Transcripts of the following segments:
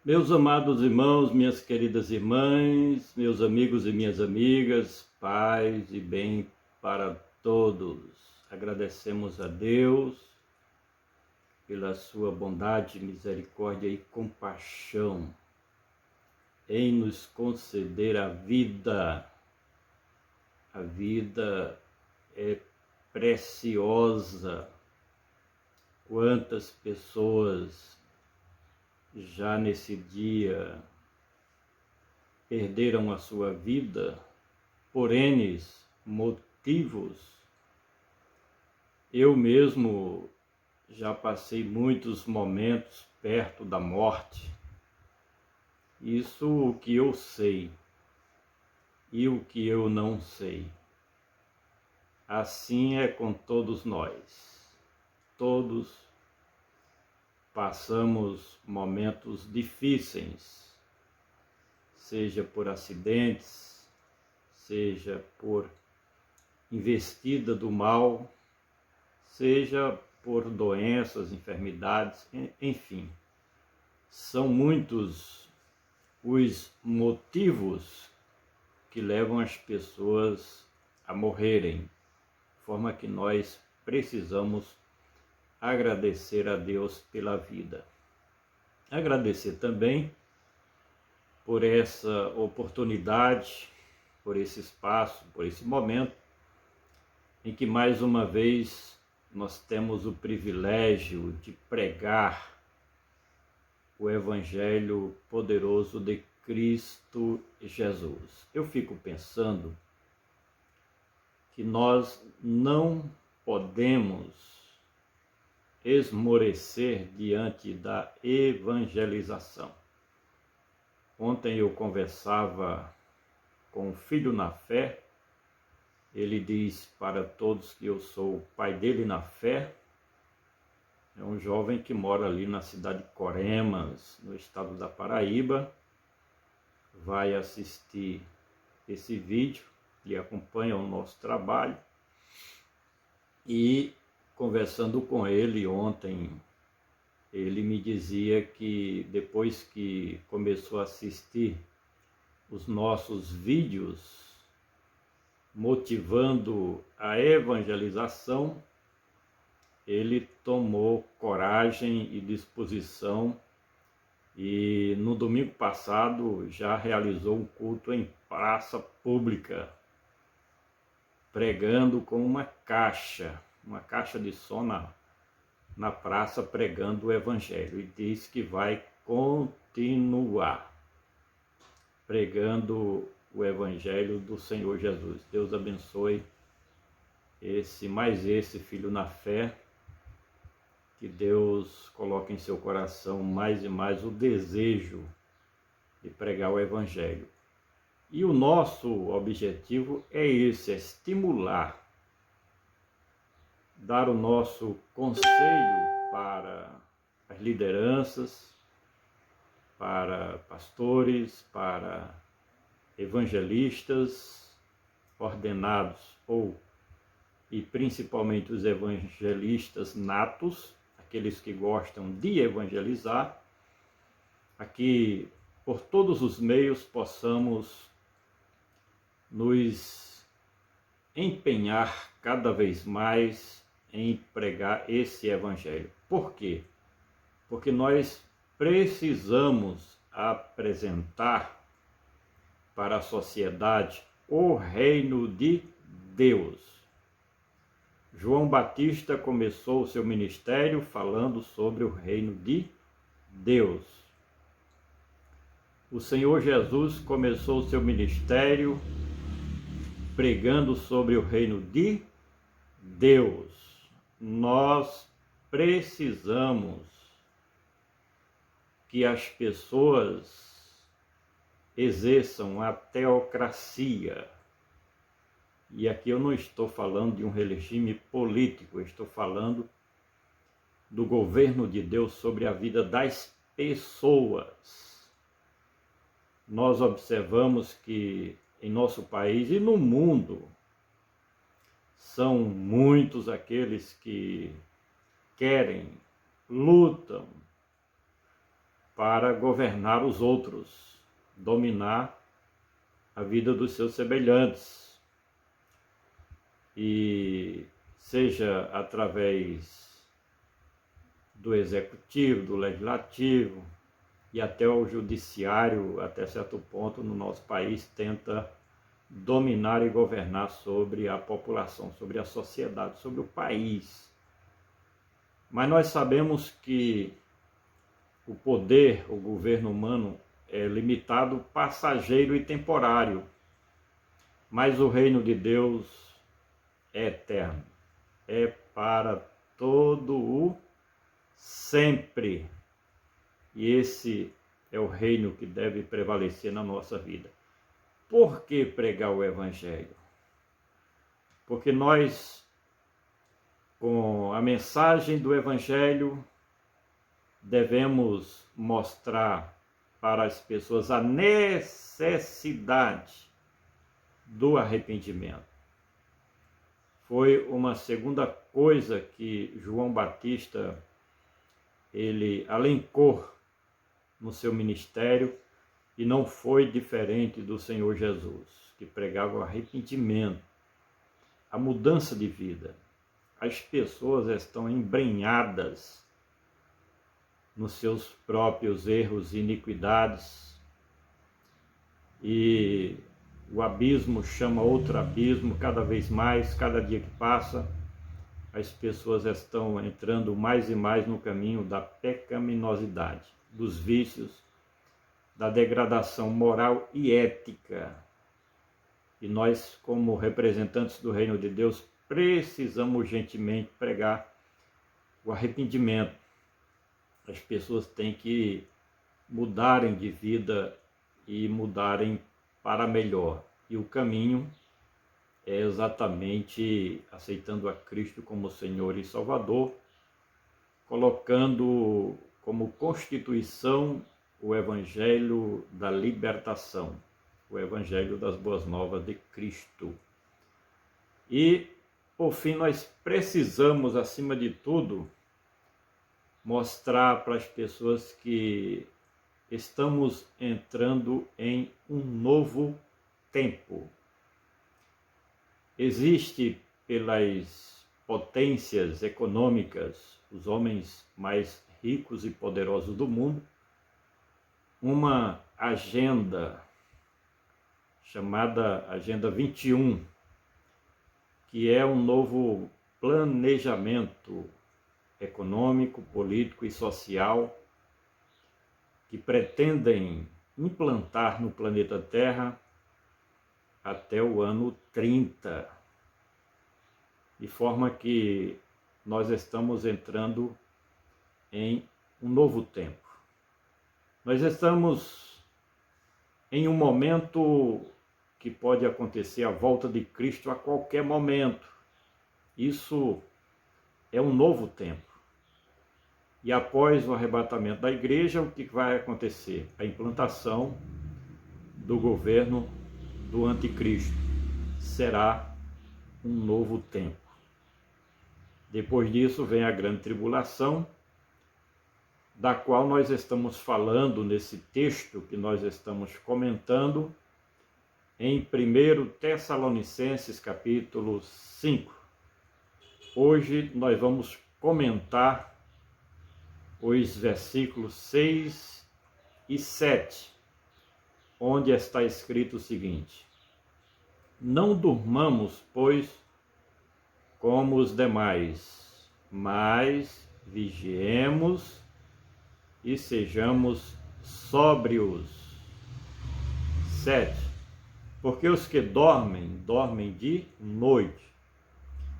Meus amados irmãos, minhas queridas irmãs, meus amigos e minhas amigas, paz e bem para todos. Agradecemos a Deus pela sua bondade, misericórdia e compaixão em nos conceder a vida. A vida é preciosa. Quantas pessoas já nesse dia perderam a sua vida por N motivos. Eu mesmo já passei muitos momentos perto da morte. Isso o que eu sei e o que eu não sei. Assim é com todos nós. Todos passamos momentos difíceis, seja por acidentes, seja por investida do mal, seja por doenças, enfermidades, enfim. São muitos os motivos que levam as pessoas a morrerem, de forma que nós precisamos agradecer a Deus pela vida. Agradecer também por essa oportunidade, por esse espaço, por esse momento, em que mais uma vez nós temos o privilégio de pregar o Evangelho poderoso de Cristo Jesus. Eu fico pensando que nós não podemos esmorecer diante da evangelização. Ontem eu conversava com um filho na fé. Ele diz para todos que eu sou o pai dele na fé. É um jovem que mora ali na cidade de Coremas, no estado da Paraíba. Vai assistir esse vídeo e acompanha o nosso trabalho. E conversando com ele ontem, ele me dizia que depois que começou a assistir os nossos vídeos motivando a evangelização, ele tomou coragem e disposição e no domingo passado já realizou um culto em praça pública, pregando com uma caixa de som na praça, pregando o Evangelho. E diz que vai continuar pregando o Evangelho do Senhor Jesus. Deus abençoe esse filho na fé, que Deus coloque em seu coração mais e mais o desejo de pregar o Evangelho. E o nosso objetivo é esse, é estimular, dar o nosso conselho para as lideranças, para pastores, para evangelistas ordenados e principalmente os evangelistas natos, aqueles que gostam de evangelizar, aqui por todos os meios possamos nos empenhar cada vez mais em pregar esse evangelho. Por quê? Porque nós precisamos apresentar para a sociedade o reino de Deus. João Batista começou o seu ministério falando sobre o reino de Deus. O Senhor Jesus começou o seu ministério pregando sobre o reino de Deus. Nós precisamos que as pessoas exerçam a teocracia. E aqui eu não estou falando de um regime político, eu estou falando do governo de Deus sobre a vida das pessoas. Nós observamos que em nosso país e no mundo são muitos aqueles que querem, lutam para governar os outros, dominar a vida dos seus semelhantes. E seja através do executivo, do legislativo e até o judiciário, até certo ponto, no nosso país, tenta dominar e governar sobre a população, sobre a sociedade, sobre o país. Mas nós sabemos que o poder, o governo humano é limitado, passageiro e temporário, mas o reino de Deus é eterno, é para todo o sempre. E esse é o reino que deve prevalecer na nossa vida. Por que pregar o Evangelho? Porque nós, com a mensagem do Evangelho, devemos mostrar para as pessoas a necessidade do arrependimento. Foi uma segunda coisa que João Batista ele alencou no seu ministério, e não foi diferente do Senhor Jesus, que pregava o arrependimento, a mudança de vida. As pessoas estão embrenhadas nos seus próprios erros e iniquidades, e o abismo chama outro abismo cada vez mais, cada dia que passa, as pessoas estão entrando mais e mais no caminho da pecaminosidade, dos vícios, da degradação moral e ética. E nós, como representantes do reino de Deus, precisamos urgentemente pregar o arrependimento. As pessoas têm que mudarem de vida e mudarem para melhor. E o caminho é exatamente aceitando a Cristo como Senhor e Salvador, colocando como constituição o Evangelho da libertação, o Evangelho das Boas Novas de Cristo. E, por fim, nós precisamos, acima de tudo, mostrar para as pessoas que estamos entrando em um novo tempo. Existe pelas potências econômicas, os homens mais ricos e poderosos do mundo, uma agenda chamada Agenda 21, que é um novo planejamento econômico, político e social que pretendem implantar no planeta Terra até o ano 30, de forma que nós estamos entrando em um novo tempo. Nós estamos em um momento que pode acontecer a volta de Cristo a qualquer momento. Isso é um novo tempo. E após o arrebatamento da igreja, o que vai acontecer? A implantação do governo do anticristo. Será um novo tempo. Depois disso vem a grande tribulação, da qual nós estamos falando nesse texto que nós estamos comentando em 1 Tessalonicenses capítulo 5. Hoje nós vamos comentar os versículos 6 e 7, onde está escrito o seguinte: Não durmamos, pois, como os demais, mas vigiemos e sejamos sóbrios. 7. Porque os que dormem, dormem de noite,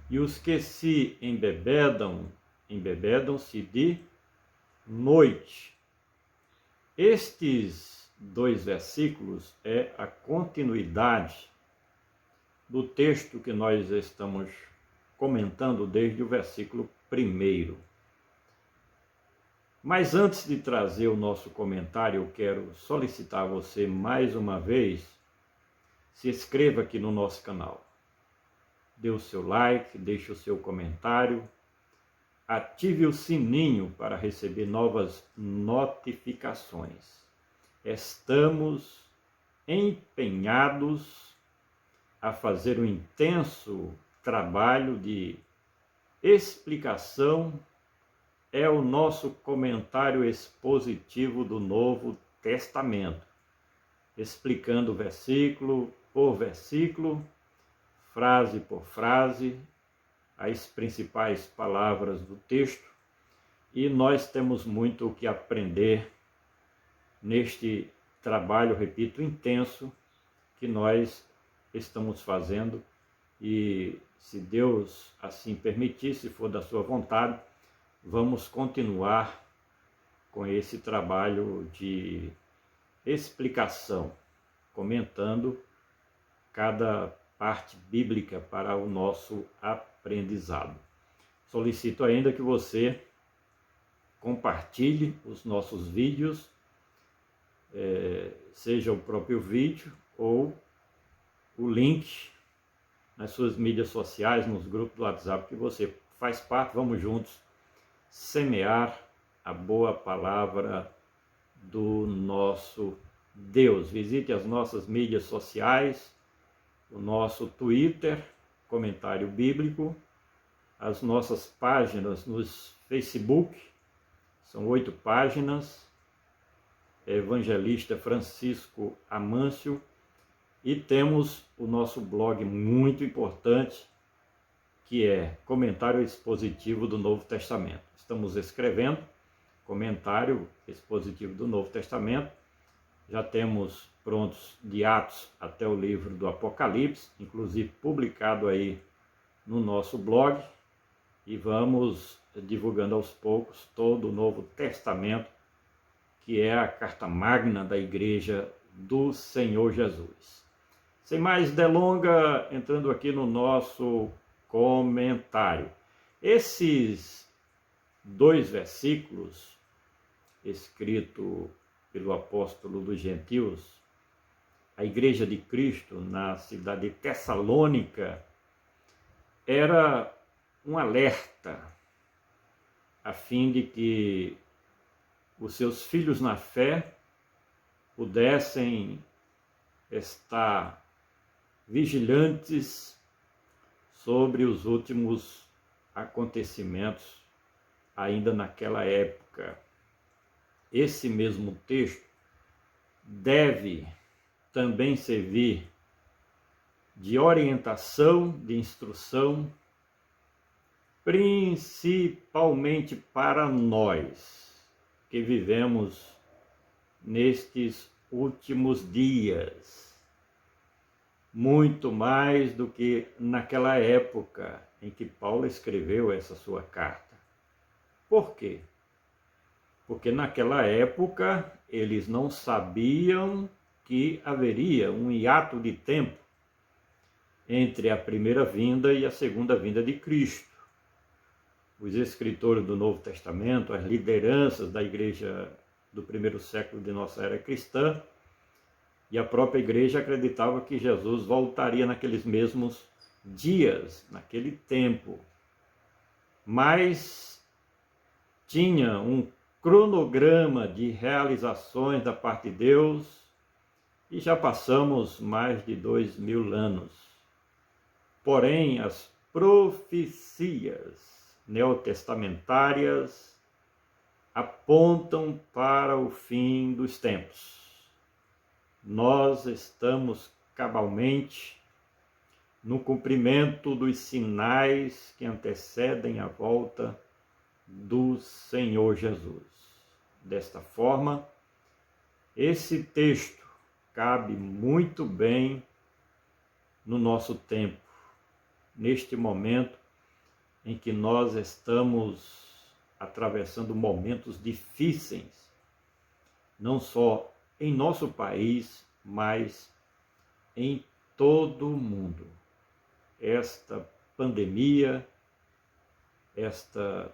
e os que se embebedam, embebedam-se de noite. Estes dois versículos é a continuidade do texto que nós estamos comentando desde o versículo 1. Mas antes de trazer o nosso comentário, eu quero solicitar a você mais uma vez, se inscreva aqui no nosso canal. Dê o seu like, deixe o seu comentário ative o sininho para receber novas notificações. Estamos empenhados a fazer um intenso trabalho de explicação. É o nosso comentário expositivo do Novo Testamento, explicando versículo por versículo, frase por frase, as principais palavras do texto, e nós temos muito o que aprender neste trabalho, repito, intenso, que nós estamos fazendo, e se Deus assim permitir, se for da sua vontade, vamos continuar com esse trabalho de explicação, comentando cada parte bíblica para o nosso aprendizado. Solicito ainda que você compartilhe os nossos vídeos, seja o próprio vídeo ou o link nas suas mídias sociais, nos grupos do WhatsApp que você faz parte. Vamos juntos semear a boa palavra do nosso Deus. Visite as nossas mídias sociais, o nosso Twitter, Comentário Bíblico, as nossas páginas no Facebook, são 8 páginas, Evangelista Francisco Amâncio, e temos o nosso blog muito importante, que é Comentário Expositivo do Novo Testamento. Estamos escrevendo Comentário Expositivo do Novo Testamento, já temos prontos de Atos até o livro do Apocalipse, inclusive publicado aí no nosso blog, e vamos divulgando aos poucos todo o Novo Testamento, que é a carta magna da Igreja do Senhor Jesus. Sem mais delonga, entrando aqui no nosso comentário. Esses 2 versículos, escrito pelo apóstolo dos gentios, a Igreja de Cristo na cidade de Tessalônica, era um alerta a fim de que os seus filhos na fé pudessem estar vigilantes sobre os últimos acontecimentos ainda naquela época. Esse mesmo texto deve também servir de orientação, de instrução, principalmente para nós que vivemos nestes últimos dias, muito mais do que naquela época em que Paulo escreveu essa sua carta. Por quê? Porque naquela época eles não sabiam que haveria um hiato de tempo entre a primeira vinda e a segunda vinda de Cristo. Os escritores do Novo Testamento, as lideranças da igreja do primeiro século de nossa era cristã, e a própria igreja acreditava que Jesus voltaria naqueles mesmos dias, naquele tempo. Mas tinha um cronograma de realizações da parte de Deus, e já passamos mais de 2000 anos. Porém, as profecias neotestamentárias apontam para o fim dos tempos. Nós estamos cabalmente no cumprimento dos sinais que antecedem a volta do Senhor Jesus. Desta forma, esse texto cabe muito bem no nosso tempo, neste momento em que nós estamos atravessando momentos difíceis, não só em nosso país, mas em todo o mundo. Esta pandemia, esta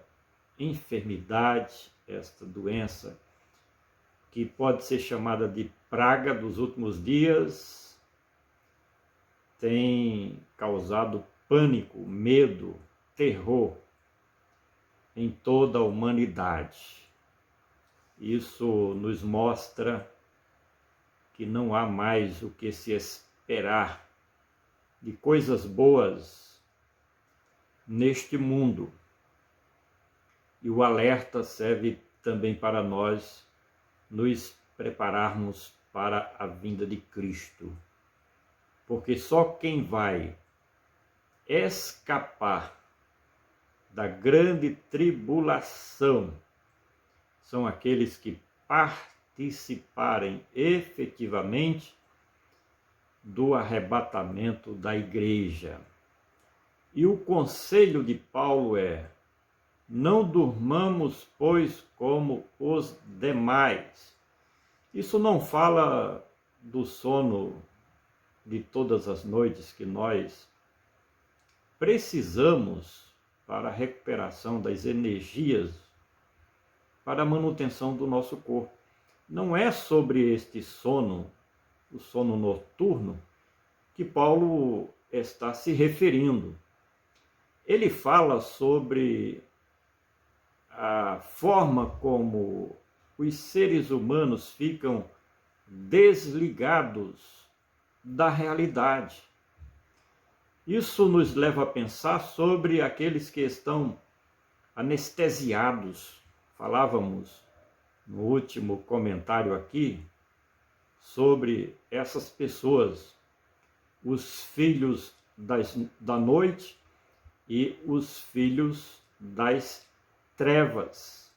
enfermidade, esta doença, que pode ser chamada de praga dos últimos dias, tem causado pânico, medo, terror em toda a humanidade. Isso nos mostra que não há mais o que se esperar de coisas boas neste mundo. E o alerta serve também para nós nos prepararmos para a vinda de Cristo. Porque só quem vai escapar da grande tribulação são aqueles que participarem efetivamente do arrebatamento da igreja. E o conselho de Paulo é: não durmamos, pois, como os demais. Isso não fala do sono de todas as noites que nós precisamos para a recuperação das energias, para a manutenção do nosso corpo. Não é sobre este sono, o sono noturno, que Paulo está se referindo. Ele fala sobre a forma como os seres humanos ficam desligados da realidade. Isso nos leva a pensar sobre aqueles que estão anestesiados. Falávamos no último comentário aqui sobre essas pessoas, os filhos da noite e os filhos das trevas.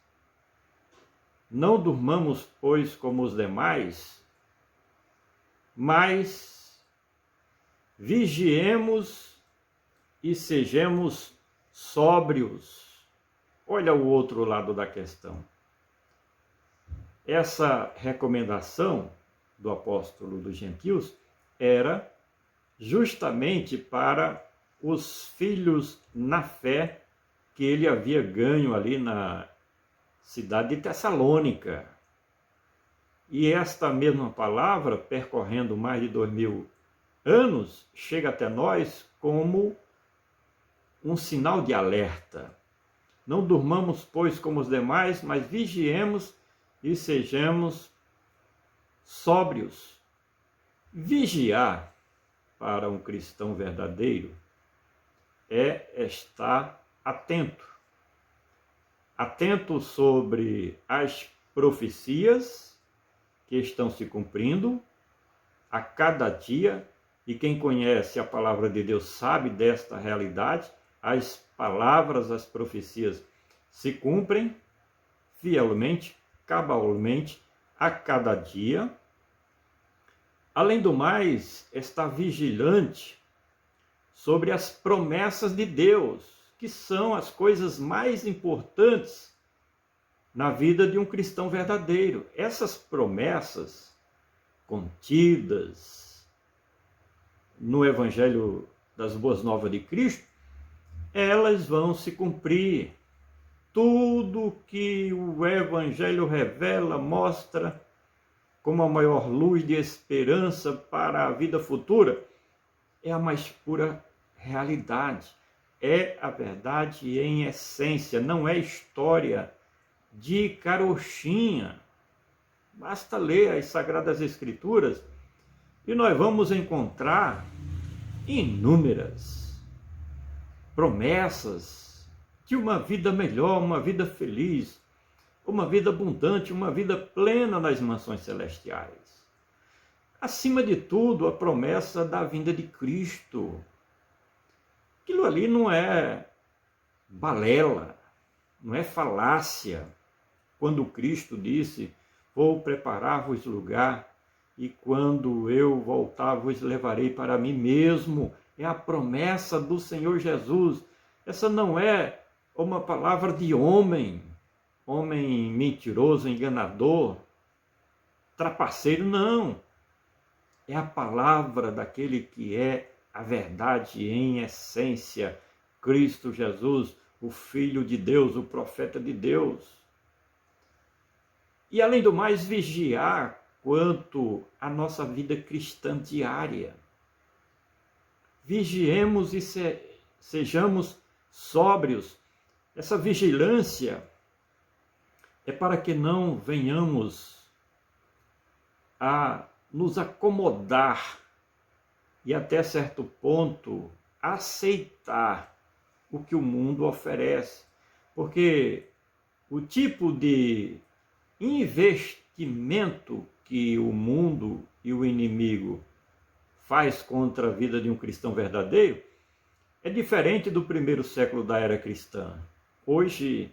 Não durmamos, pois, como os demais, mas vigiemos e sejamos sóbrios. Olha o outro lado da questão. Essa recomendação do apóstolo dos gentios era justamente para os filhos na fé que ele havia ganho ali na cidade de Tessalônica. E esta mesma palavra, percorrendo mais de 2000 anos, chega até nós como um sinal de alerta. Não durmamos, pois, como os demais, mas vigiemos e sejamos sóbrios. Vigiar, para um cristão verdadeiro, é estar atento. Atento sobre as profecias que estão se cumprindo a cada dia, e quem conhece a palavra de Deus sabe desta realidade. As palavras, as profecias se cumprem fielmente, cabalmente, a cada dia. Além do mais, está vigilante sobre as promessas de Deus, que são as coisas mais importantes na vida de um cristão verdadeiro. Essas promessas contidas no Evangelho das Boas Novas de Cristo, elas vão se cumprir. Tudo que o Evangelho revela, mostra como a maior luz de esperança para a vida futura, é a mais pura realidade. É a verdade em essência, não é história de carochinha. Basta ler as Sagradas Escrituras e nós vamos encontrar inúmeras promessas de uma vida melhor, uma vida feliz, uma vida abundante, uma vida plena nas mansões celestiais. Acima de tudo, a promessa da vinda de Cristo. Aquilo ali não é balela, não é falácia. Quando Cristo disse: vou preparar-vos lugar, e quando eu voltar vos levarei para mim mesmo. É a promessa do Senhor Jesus. Essa não é uma palavra de homem mentiroso, enganador, trapaceiro, não. É a palavra daquele que é a verdade em essência, Cristo Jesus, o Filho de Deus, o profeta de Deus. E além do mais, vigiar quanto à nossa vida cristã diária. Vigiemos e sejamos sóbrios Essa vigilância é para que não venhamos a nos acomodar e até certo ponto aceitar o que o mundo oferece. Porque o tipo de investimento que o mundo e o inimigo faz contra a vida de um cristão verdadeiro é diferente do primeiro século da era cristã. Hoje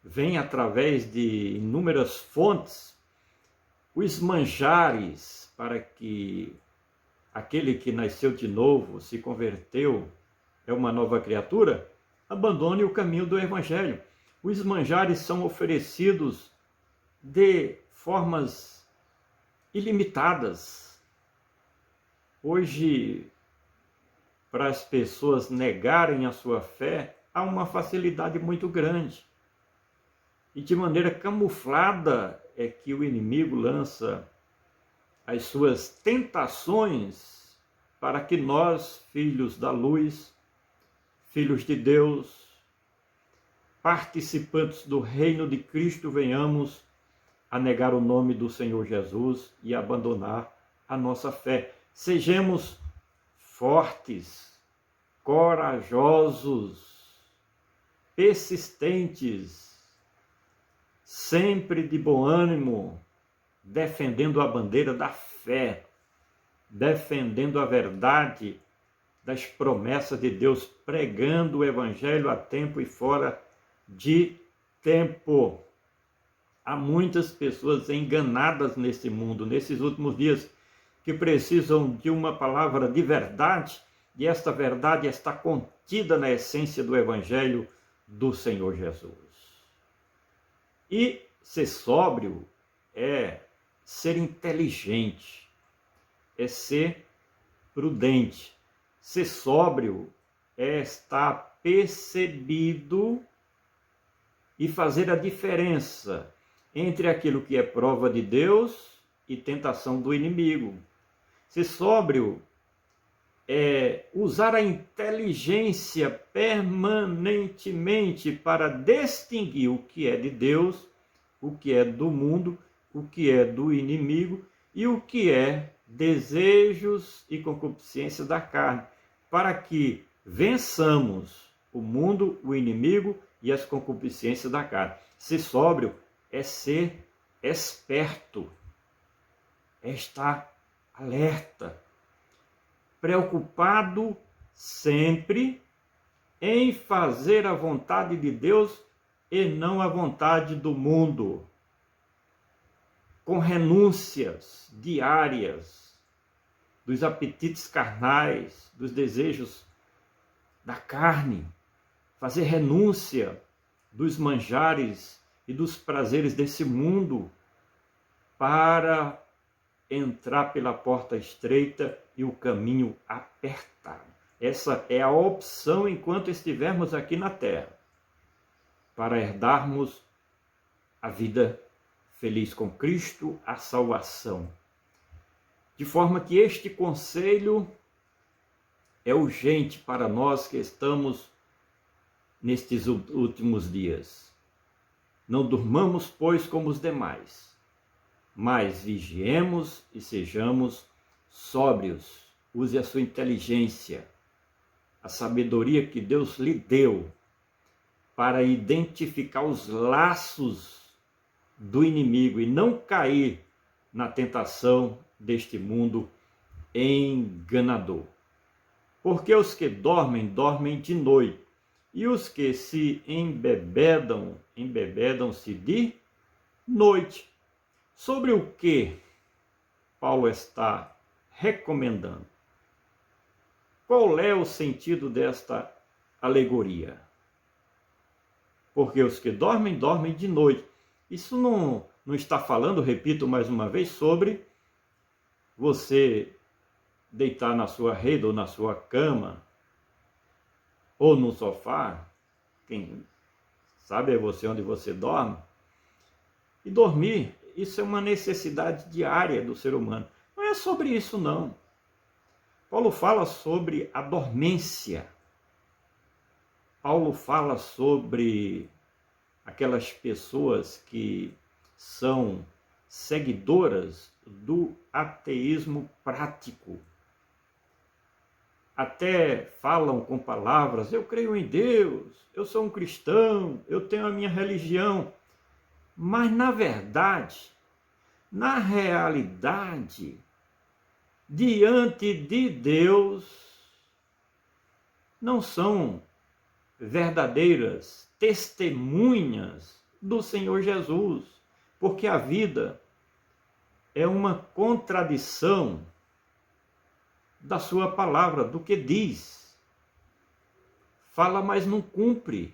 vem através de inúmeras fontes os manjares para que aquele que nasceu de novo, se converteu, é uma nova criatura, abandone o caminho do Evangelho. Os manjares são oferecidos de formas ilimitadas. Hoje, para as pessoas negarem a sua fé, há uma facilidade muito grande. E de maneira camuflada é que o inimigo lança as suas tentações para que nós, filhos da luz, filhos de Deus, participantes do reino de Cristo, venhamos a negar o nome do Senhor Jesus e abandonar a nossa fé. Sejamos fortes, corajosos, persistentes, sempre de bom ânimo, defendendo a bandeira da fé, defendendo a verdade das promessas de Deus, pregando o Evangelho a tempo e fora de tempo. Há muitas pessoas enganadas nesse mundo, nesses últimos dias, que precisam de uma palavra de verdade, e esta verdade está contida na essência do Evangelho do Senhor Jesus. E ser sóbrio é ser inteligente, é ser prudente. Ser sóbrio é estar percebido e fazer a diferença entre aquilo que é prova de Deus e tentação do inimigo. Ser sóbrio é usar a inteligência permanentemente para distinguir o que é de Deus, o que é do mundo, o que é do inimigo e o que é desejos e concupiscência da carne, para que vençamos o mundo, o inimigo e as concupiscências da carne. Ser sóbrio é ser esperto, é estar alerta, preocupado sempre em fazer a vontade de Deus e não a vontade do mundo, com renúncias diárias dos apetites carnais, dos desejos da carne, fazer renúncia dos manjares e dos prazeres desse mundo para entrar pela porta estreita e o caminho apertado. Essa é a opção enquanto estivermos aqui na terra, para herdarmos a vida feliz com Cristo, a salvação. De forma que este conselho é urgente para nós que estamos nestes últimos dias. Não durmamos, pois, como os demais, mas vigiemos e sejamos sóbrios. Use a sua inteligência, a sabedoria que Deus lhe deu para identificar os laços do inimigo e não cair na tentação deste mundo enganador. Porque os que dormem, dormem de noite, e os que se embebedam, embebedam-se de noite. Sobre o que Paulo está recomendando? Qual é o sentido desta alegoria? Porque os que dormem, dormem de noite. Isso não está falando, repito mais uma vez, sobre você deitar na sua rede ou na sua cama ou no sofá, quem sabe é você onde você dorme, e dormir. Isso é uma necessidade diária do ser humano. Não é sobre isso, não. Paulo fala sobre a dormência. Paulo fala sobre aquelas pessoas que são seguidoras do ateísmo prático. Até falam com palavras: eu creio em Deus, eu sou um cristão, eu tenho a minha religião. Mas na verdade, na realidade, diante de Deus, não são verdadeiras testemunhas do Senhor Jesus, porque a vida é uma contradição da sua palavra, do que diz. Fala, mas não cumpre.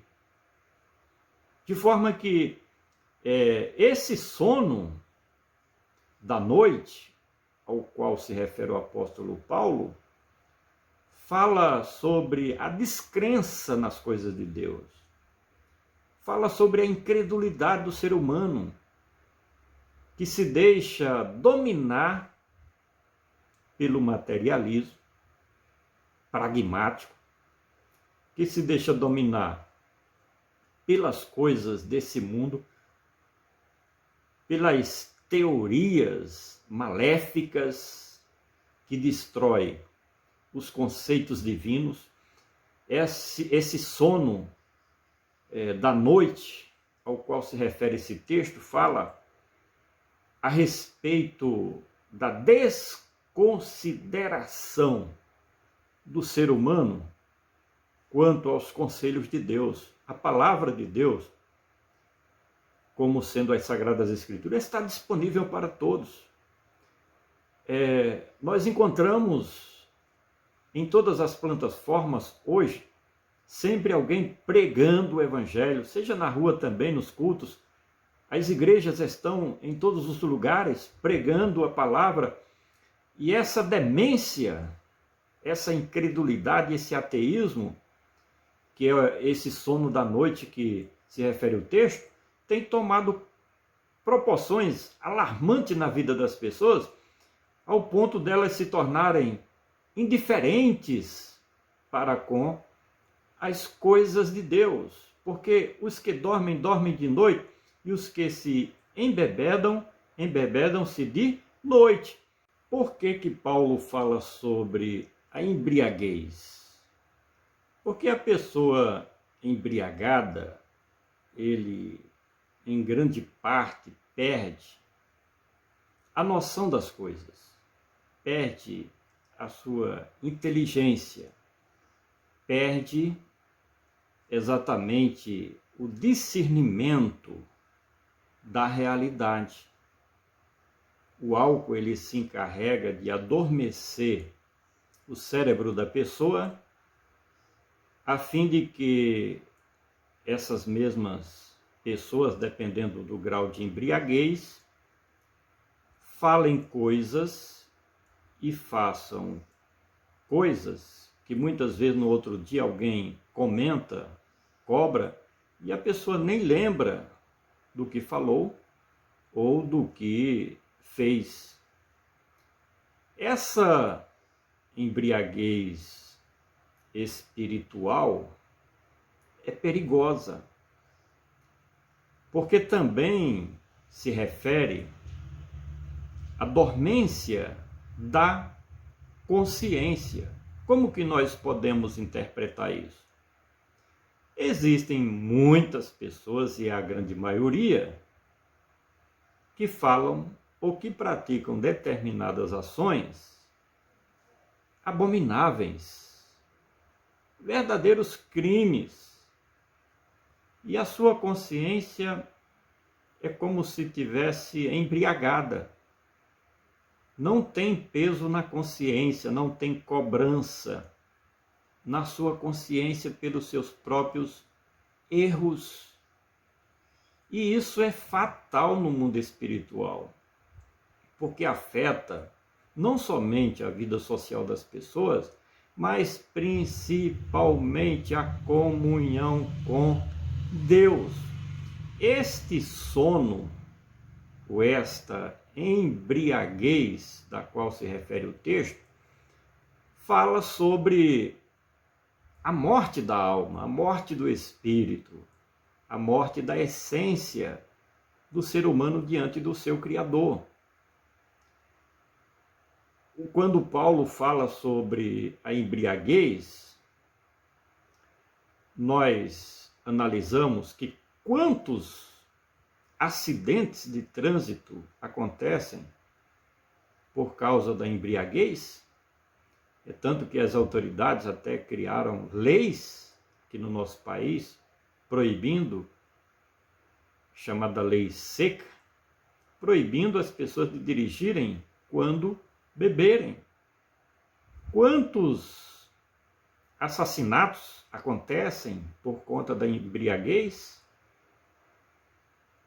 De forma que esse sono da noite, ao qual se refere o apóstolo Paulo, fala sobre a descrença nas coisas de Deus. Fala sobre a incredulidade do ser humano, que se deixa dominar pelo materialismo pragmático, que se deixa dominar pelas coisas desse mundo, pelas teorias maléficas que destroem os conceitos divinos. Esse sono da noite, ao qual se refere esse texto, fala a respeito da desconsideração do ser humano quanto aos conselhos de Deus. A palavra de Deus, como sendo as Sagradas Escrituras, está disponível para todos. Nós encontramos em todas as plataformas hoje sempre alguém pregando o Evangelho, seja na rua também, nos cultos. As igrejas estão em todos os lugares pregando a palavra, e essa demência, essa incredulidade, esse ateísmo, que é esse sono da noite que se refere o texto, tem tomado proporções alarmantes na vida das pessoas, ao ponto delas se tornarem indiferentes para com as coisas de Deus. Porque os que dormem, dormem de noite, e os que se embebedam, embebedam-se de noite. Por que Paulo fala sobre a embriaguez? Porque a pessoa embriagada, ele, em grande parte, perde a noção das coisas, perde a sua inteligência, perde exatamente o discernimento da realidade. O álcool, ele se encarrega de adormecer o cérebro da pessoa, a fim de que essas mesmas pessoas, dependendo do grau de embriaguez, falem coisas e façam coisas que muitas vezes no outro dia alguém comenta, cobra, e a pessoa nem lembra do que falou ou do que fez. Essa embriaguez espiritual é perigosa, porque também se refere à dormência da consciência. Como que nós podemos interpretar isso? Existem muitas pessoas, e a grande maioria, que falam ou que praticam determinadas ações abomináveis, verdadeiros crimes, e a sua consciência é como se tivesse embriagada. Não tem peso na consciência, não tem cobrança na sua consciência pelos seus próprios erros. E isso é fatal no mundo espiritual, porque afeta não somente a vida social das pessoas, mas principalmente a comunhão com Deus. Este sono, ou esta embriaguez da qual se refere o texto, fala sobre a morte da alma, a morte do espírito, a morte da essência do ser humano diante do seu Criador. Quando Paulo fala sobre a embriaguez, nós analisamos que quantos acidentes de trânsito acontecem por causa da embriaguez. É tanto que as autoridades até criaram leis aqui no nosso país proibindo, chamada lei seca, proibindo as pessoas de dirigirem quando beberem. Quantos assassinatos acontecem por conta da embriaguez?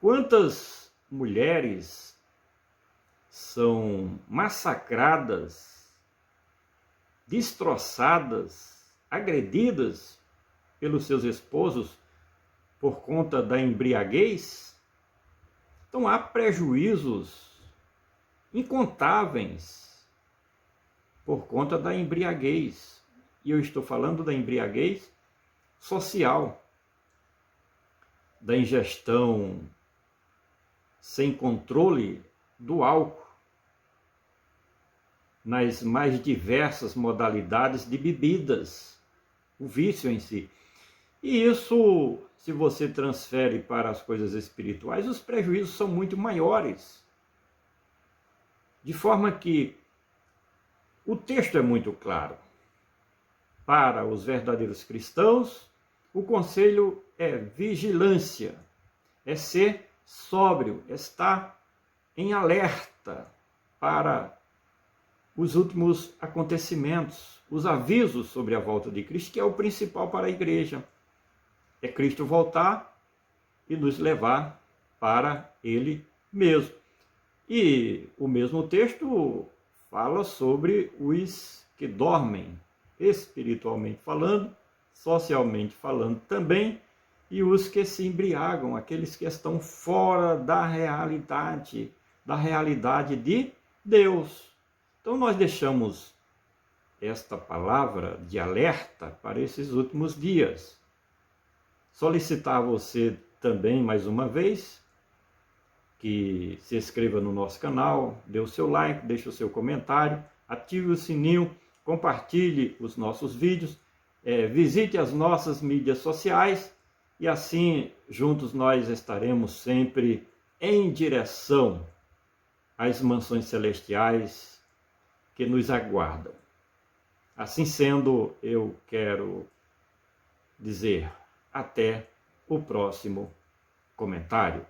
Quantas mulheres são massacradas, destroçadas, agredidas pelos seus esposos por conta da embriaguez? Então há prejuízos incontáveis por conta da embriaguez. E eu estou falando da embriaguez social, da ingestão sem controle do álcool, nas mais diversas modalidades de bebidas, o vício em si. E isso, se você transfere para as coisas espirituais, os prejuízos são muito maiores. De forma que o texto é muito claro. Para os verdadeiros cristãos, o conselho é vigilância, é ser sóbrio, é estar em alerta para os últimos acontecimentos, os avisos sobre a volta de Cristo, que é o principal para a igreja. É Cristo voltar e nos levar para Ele mesmo. E o mesmo texto fala sobre os que dormem, espiritualmente falando, socialmente falando também, e os que se embriagam, aqueles que estão fora da realidade de Deus. Então nós deixamos esta palavra de alerta para esses últimos dias. Solicitar a você também, mais uma vez, que se inscreva no nosso canal, dê o seu like, deixe o seu comentário, ative o sininho, compartilhe os nossos vídeos, visite as nossas mídias sociais e assim juntos nós estaremos sempre em direção às mansões celestiais que nos aguardam. Assim sendo, eu quero dizer até o próximo comentário.